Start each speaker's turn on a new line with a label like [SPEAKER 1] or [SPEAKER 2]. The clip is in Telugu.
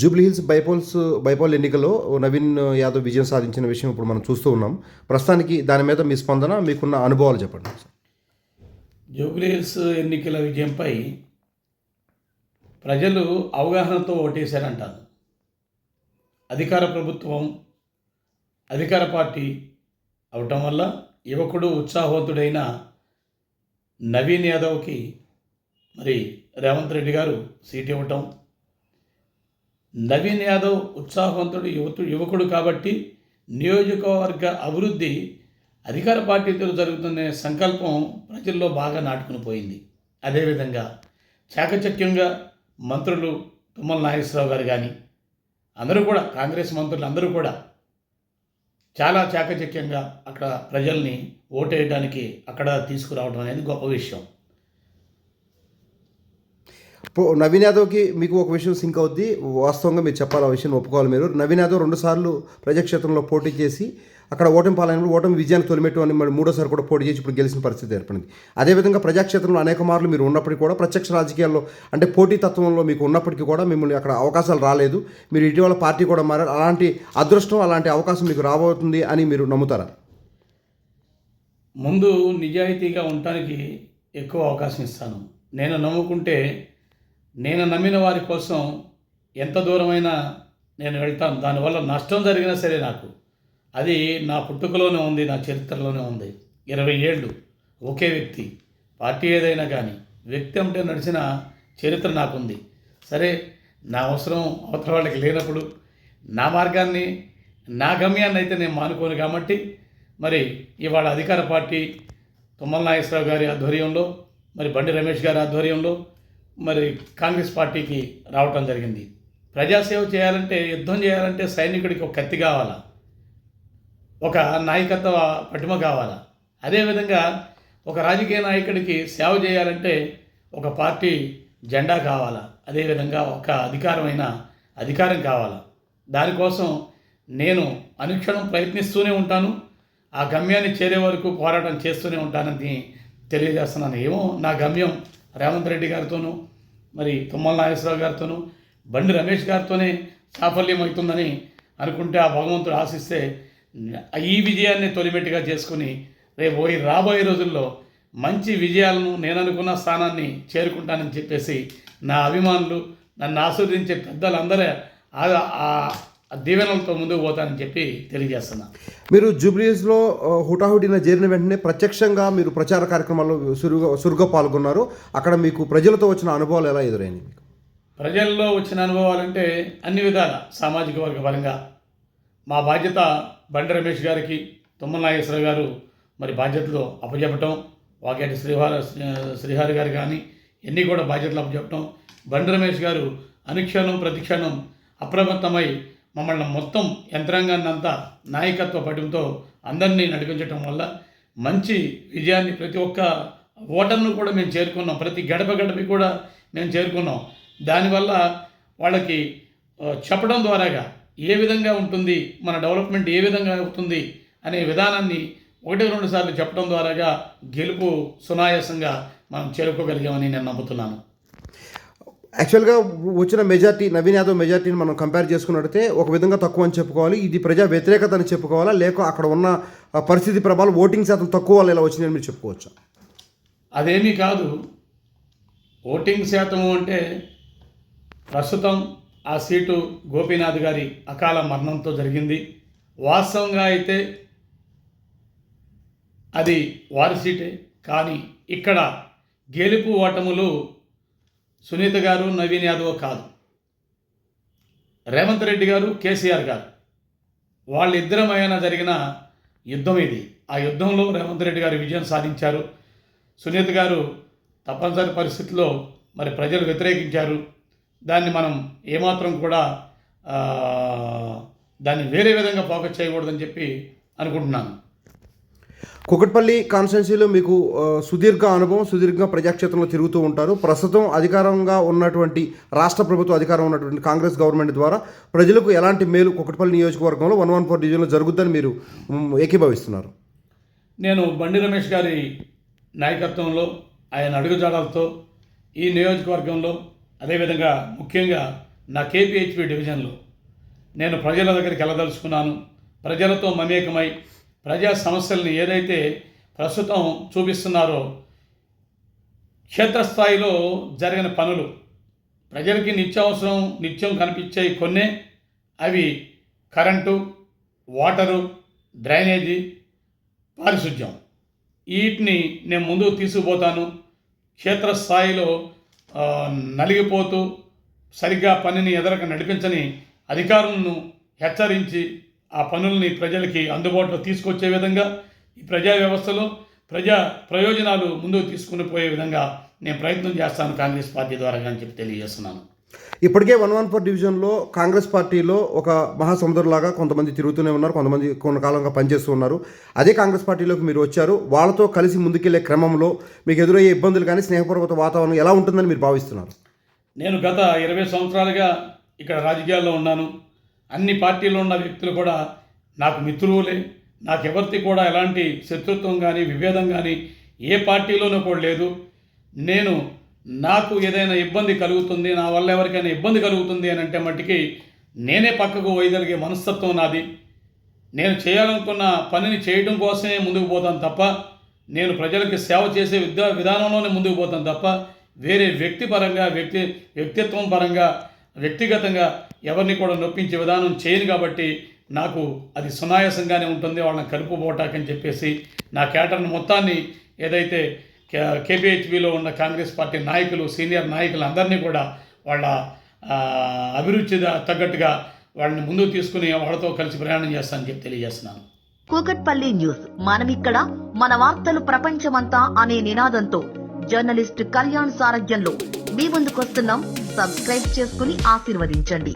[SPEAKER 1] జూబ్లీహిల్స్ బైపోల్ ఎన్నికల్లో నవీన్ యాదవ్ విజయం సాధించిన విషయం ఇప్పుడు మనం చూస్తూ ఉన్నాం. ప్రస్తుతానికి దాని మీద మీ స్పందన, మీకున్న అనుభవాలు చెప్పండి.
[SPEAKER 2] జూబ్లీహిల్స్ ఎన్నికల విజయంపై ప్రజలు అవగాహనతో ఓటేశారంటారు. అధికార ప్రభుత్వం, అధికార పార్టీ అవటం వల్ల యువకుడు ఉత్సాహవంతుడైన నవీన్ యాదవ్కి మరి రేవంత్ రెడ్డి గారు సీట్ ఇవ్వటం, నవీన్ యాదవ్ ఉత్సాహవంతుడు యువకుడు కాబట్టి నియోజకవర్గ అభివృద్ధి అధికార పార్టీతో జరుగుతున్న సంకల్పం ప్రజల్లో బాగా నాటుకుని పోయింది. అదేవిధంగా చాకచక్యంగా మంత్రులు తుమ్మల నాగేశ్వరరావు గారు కానీ అందరూ కూడా, కాంగ్రెస్ మంత్రులు అందరూ కూడా చాలా చాకచక్యంగా అక్కడ ప్రజల్ని ఓటేయడానికి అక్కడ తీసుకురావడం అనేది గొప్ప విషయం.
[SPEAKER 1] నవీన్ యాదవ్కి మీకు ఒక విషయం సింక్ అవుద్ది. వాస్తవంగా మీరు చెప్పాలి, ఆ విషయం ఒప్పుకోవాలి. మీరు నవీన్ యాదవ్ 2 సార్లు ప్రజాక్షేత్రంలో పోటీ చేసి అక్కడ ఓటమి పాలైన ఓటమి విజయాన్ని తొలిమెట్టు అని మరి 3ోసారి కూడా పోటీ చేసి ఇప్పుడు గెలిచిన పరిస్థితి ఏర్పడింది. అదేవిధంగా ప్రజాక్షేత్రంలో అనేక మార్లు మీరు ఉన్నప్పటికీ కూడా, ప్రత్యక్ష రాజకీయాల్లో అంటే పోటీ తత్వంలో మీకు ఉన్నప్పటికీ కూడా మిమ్మల్ని అక్కడ అవకాశాలు రాలేదు. మీరు ఇటీవల పార్టీ కూడా మారారు. అలాంటి అదృష్టం, అలాంటి అవకాశం మీకు రాబోతుంది అని మీరు నమ్ముతారా?
[SPEAKER 2] ముందు నిజాయితీగా ఉండటానికి ఎక్కువ అవకాశం ఇస్తాను. నేను నమ్ముకుంటే, నేను నమ్మిన వారి కోసం ఎంత దూరమైనా నేను వెళ్తాను. దానివల్ల నష్టం జరిగినా సరే నాకు అది నా పుట్టుకలోనే ఉంది, నా చరిత్రలోనే ఉంది. 20 ఏళ్ళు ఒకే వ్యక్తి, పార్టీ ఏదైనా కానీ వ్యక్తి అంటే నడిచిన చరిత్ర నాకుంది. సరే, నా అవసరం అవతల వాళ్ళకి లేనప్పుడు నా మార్గాన్ని, నా గమ్యాన్ని అయితే నేను మానుకోను. కాబట్టి మరి ఇవాళ అధికార పార్టీ తుమ్మల నాగేశ్వరరావు గారి ఆధ్వర్యంలో, మరి బండి రమేష్ గారి ఆధ్వర్యంలో మరి కాంగ్రెస్ పార్టీకి రావటం జరిగింది. ప్రజాసేవ చేయాలంటే, యుద్ధం చేయాలంటే సైనికుడికి ఒక కత్తి కావాలా, ఒక నాయకత్వ పటిమ కావాలా. అదేవిధంగా ఒక రాజకీయ నాయకుడికి సేవ చేయాలంటే ఒక పార్టీ జెండా కావాలా. అదేవిధంగా ఒక అధికారం కావాలా. దానికోసం నేను అనుక్షణం ప్రయత్నిస్తూనే ఉంటాను. ఆ గమ్యాన్ని చేరే వరకు పోరాటం చేస్తూనే ఉంటానని తెలియజేస్తున్నాను. ఏమో నా గమ్యం రేవంత్ రెడ్డి గారితోనూ, మరి తుమ్మల నాగేశ్వరరావు గారితోనూ, బండి రమేష్ గారితోనే సాఫల్యం అవుతుందని అనుకుంటే, ఆ భగవంతుడు ఆశిస్తే ఈ విజయాన్ని తొలిమెట్టుగా చేసుకుని రాబోయే రోజుల్లో మంచి విజయాలను, నేను అనుకున్న స్థానాన్ని చేరుకుంటానని చెప్పేసి నా అభిమానులు, నన్ను ఆశీర్వదించే పెద్దలందరూ దీవెనలతో ముందుకు పోతానని చెప్పి తెలియజేస్తున్నా.
[SPEAKER 1] మీరు జూబ్లీహిల్స్లో హుటాహుటిన చేరిన వెంటనే ప్రత్యక్షంగా మీరు ప్రచార కార్యక్రమాల్లో సురుగా పాల్గొన్నారు. అక్కడ మీకు ప్రజలతో వచ్చిన అనుభవాలు ఎలా ఎదురైంది? మీకు
[SPEAKER 2] ప్రజల్లో వచ్చిన అనుభవాలంటే అన్ని విధాల సామాజిక వర్గ పరంగా మా బాధ్యత బండి రమేష్ గారికి, తుమ్మల నాగేశ్వర గారు మరి బాధ్యతలు అప్పచెప్పటం, వాకేటి శ్రీహరి గారు కానీ ఎన్ని కూడా బాధ్యతలు అప్పచెప్పటం, బండి రమేష్ గారు అనుక్షణం ప్రతిక్షణం అప్రమత్తమై మమ్మల్ని మొత్తం యంత్రాంగాన్ని అంతా నాయకత్వ పటిమతో అందరినీ నడిపించడం వల్ల మంచి విజయాన్ని, ప్రతి ఒక్క ఓటర్ను కూడా మేము చేరుకున్నాం. ప్రతి గడపకి కూడా మేము చేరుకున్నాం. దానివల్ల వాళ్ళకి చెప్పడం ద్వారాగా ఏ విధంగా ఉంటుంది, మన డెవలప్మెంట్ ఏ విధంగా అవుతుంది అనే విధానాన్ని 1-2 సార్లు చెప్పడం ద్వారాగా గెలుపు సునాయాసంగా మనం చేరుకోగలిగామని నేను నమ్ముతున్నాను.
[SPEAKER 1] యాక్చువల్గా వచ్చిన మెజార్టీ, నవీన్ యాదవ్ మెజార్టీని మనం కంపేర్ చేసుకున్నట్టయితే ఒక విధంగా తక్కువ అని చెప్పుకోవాలి. ఇది ప్రజా వ్యతిరేకత అని చెప్పుకోవాలా, లేక అక్కడ ఉన్న పరిస్థితి ప్రభావం ఓటింగ్ శాతం తక్కువ వల్ల ఇలా వచ్చిందని మీరు చెప్పుకోవచ్చా?
[SPEAKER 2] అదేమీ కాదు. ఓటింగ్ శాతము అంటే ప్రస్తుతం ఆ సీటు గోపీనాథ్ గారి అకాల మరణంతో జరిగింది. వాస్తవంగా అయితే అది వారి సీటే. కానీ ఇక్కడ గెలుపు ఓటములు సునీత గారు, నవీన్ యాదవ్ కాదు, రేవంత్ రెడ్డి గారు, కేసీఆర్ గారు వాళ్ళిద్దరమైనా జరిగిన యుద్ధం ఇది. ఆ యుద్ధంలో రేవంత్ రెడ్డి గారు విజయం సాధించారు. సునీత గారు తప్పనిసరి పరిస్థితుల్లో మరి ప్రజలు వ్యతిరేకించారు. దాన్ని మనం ఏమాత్రం కూడా దాన్ని వేరే విధంగా ఫోకస్ చేయకూడదని చెప్పి అనుకుంటున్నాను.
[SPEAKER 1] కూకట్పల్లి కాన్స్టిట్యున్సీలో మీకు సుదీర్ఘ అనుభవం, సుదీర్ఘ ప్రజాక్షేత్రంలో తిరుగుతూ ఉంటారు. ప్రస్తుతం అధికారంగా ఉన్నటువంటి రాష్ట్ర ప్రభుత్వ అధికారం ఉన్నటువంటి కాంగ్రెస్ గవర్నమెంట్ ద్వారా ప్రజలకు ఎలాంటి మేలు కూకట్పల్లి నియోజకవర్గంలో 114 డివిజన్లో జరుగుతుందని మీరు ఏకీభవిస్తున్నారు?
[SPEAKER 2] నేను బండి రమేష్ గారి నాయకత్వంలో, ఆయన అడుగుజాడలతో ఈ నియోజకవర్గంలో, అదేవిధంగా ముఖ్యంగా నా కేపీహెచ్పి డివిజన్లో నేను ప్రజల దగ్గరికి వెళ్ళదలుచుకున్నాను. ప్రజలతో మమేకమై ప్రజా సమస్యల్ని ఏదైతే ప్రస్తుతం చూపిస్తున్నారో క్షేత్రస్థాయిలో జరిగిన పనులు ప్రజలకి నిత్యం కనిపించే కొన్నే. అవి కరెంటు, వాటరు, డ్రైనేజీ, పారిశుధ్యం. వీటిని నేను ముందుకు తీసుకుపోతాను. క్షేత్రస్థాయిలో నలిగిపోతూ సరిగ్గా పనిని ఎదరక నడిపించని అధికారులను హెచ్చరించి ఆ పనుల్ని ప్రజలకి అందుబాటులో తీసుకొచ్చే విధంగా ఈ ప్రజా వ్యవస్థలో ప్రజా ప్రయోజనాలు ముందుకు తీసుకుని పోయే విధంగా నేను ప్రయత్నం చేస్తాను కాంగ్రెస్ పార్టీ ద్వారా అని చెప్పి తెలియజేస్తున్నాను.
[SPEAKER 1] ఇప్పటికే 114 డివిజన్లో కాంగ్రెస్ పార్టీలో ఒక మహాసముద్రంలాగా కొంతమంది తిరుగుతూనే ఉన్నారు, కొంతమంది కొంతకాలంగా పనిచేస్తూ ఉన్నారు. అదే కాంగ్రెస్ పార్టీలోకి మీరు వచ్చారు. వాళ్ళతో కలిసి ముందుకెళ్లే క్రమంలో మీకు ఎదురయ్యే ఇబ్బందులు కానీ స్నేహపూర్వక వాతావరణం ఎలా ఉంటుందని మీరు భావిస్తున్నారు?
[SPEAKER 2] నేను గత 20 సంవత్సరాలుగా ఇక్కడ రాజకీయాల్లో ఉన్నాను. అన్ని పార్టీల్లో ఉన్న వ్యక్తులు కూడా నాకు మిత్రులే. నాకెవరితో కూడా ఎలాంటి శత్రుత్వం కానీ విభేదం కానీ ఏ పార్టీలోనూ కూడా లేదు. నాకు ఏదైనా ఇబ్బంది కలుగుతుంది, నా వల్ల ఎవరికైనా ఇబ్బంది కలుగుతుంది అని అంటే మట్టికి నేనే పక్కకు పోయగలిగే మనస్తత్వం నాది. నేను చేయాలనుకున్న పనిని చేయడం కోసమే ముందుకు పోతాను తప్ప, నేను ప్రజలకి సేవ చేసే విధానంలోనే ముందుకు పోతాను తప్ప వేరే వ్యక్తిత్వం పరంగా వ్యక్తిగతంగా ఎవరిని కూడా నొప్పించే విధానం చేయను. కాబట్టి నాకు అది సునాయాసంగానే ఉంటుంది వాళ్ళని కలుపుపోటాకని చెప్పేసి నా కేటర్ను మొత్తాన్ని ఏదైతే కేపీహెచ్బిలో ఉన్న కాంగ్రెస్ పార్టీ నాయకులు, సీనియర్ నాయకులు అందరినీ కూడా వాళ్ళ అభిరుచి తగ్గట్టుగా వాళ్ళని ముందుకు తీసుకుని వాళ్ళతో కలిసి ప్రయాణం చేస్తానని చెప్పి తెలియజేస్తున్నాను.
[SPEAKER 3] కూకట్పల్లి న్యూస్, మనమిక్కడ మన వార్తలు ప్రపంచమంతా అనే నినాదంతో జర్నలిస్ట్ కళ్యాణ్ సారథ్యంలో మీ ముందుకొస్తున్నాం. సబ్స్క్రైబ్ చేసుకుని ఆశీర్వదించండి.